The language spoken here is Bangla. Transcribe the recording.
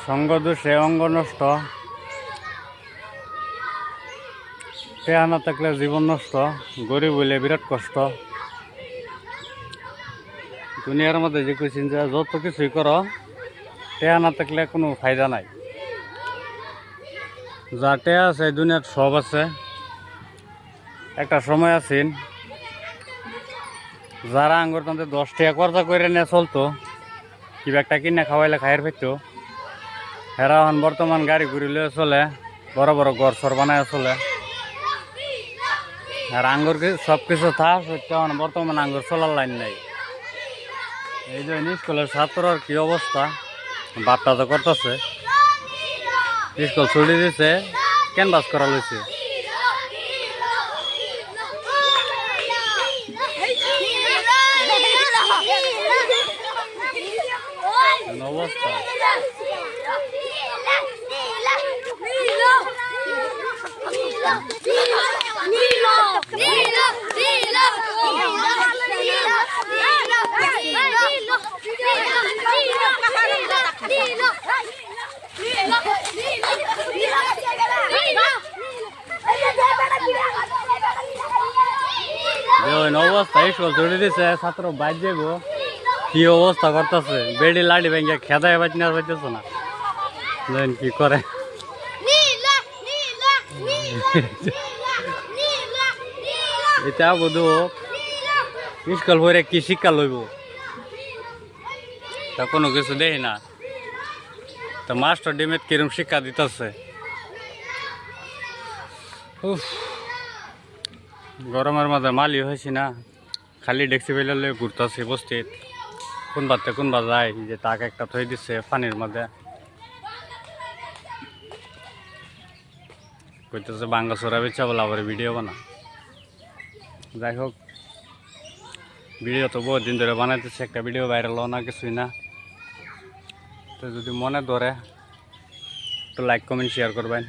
সঙ্গ দোষে অঙ্গ নষ্ট, টেহা না থাকলে জীবন নষ্ট, গরিব হইলে বিরাট কষ্ট। দুনিয়ার মধ্যে যে কইছেন যে যত কিছুই করো, টেহা না থাকলে কোনো ফায়দা নাই। যা টেহা আছে দুনিয়ার সব আছে। একটা সময় আছেন যারা আঙ্গুর তাদের 10 টাকা খরচা করে নিয়ে চলতো, কিবা একটা কিনে খাওয়াইলে খাইয়ের পেতো, হেরা এখন বর্তমান গাড়ি ঘুরি লিয়ে চলে, বড় বড় ঘর সর বানায় চলে। আর আঙ্গুর সব কিছু থাক এখন বর্তমান আঙ্গুর চলার লাইন নাই। এই যে স্কুলের ছাত্রর কি অবস্থা, বাপটা তো করতেছে, স্কুল ছুটি দিছে, ক্যানভাস করা লইছে অবস্থা। অবস্থা স্কুল ছুটি দিছে, ছাত্র বাইর যাবো, কি অবস্থা করতেছে, বেড়ি লাড়ি ভেঙে খেদায় বাজ না পাইতেছে না, কি করে। এটা বুধ স্কুল পরে কি শিক্ষা লইব, তা কোনো কিছু দেখি না। তো মাস্টার ডিমেট কিরম শিক্ষা দিতেছে। গরমের মধ্যে মালি হয়েছি না, খালি ডেক্সি বেলে ঘুরতেছি বস্তিত, কোন বাতে কোন বা যায়, যে তাক একটা থই দিচ্ছে পানির মধ্যে, কইতেছে বাঙ্গা চোরা বেচা বলে আবার ভিডিও বানা। যাই হোক, ভিডিও তো বহুত দিন ধরে বানাইতেছে, একটা ভিডিও ভাইরাল না কিছুই না। তো যদি মনে ধরে তো লাইক কমেন্ট শেয়ার করবেন।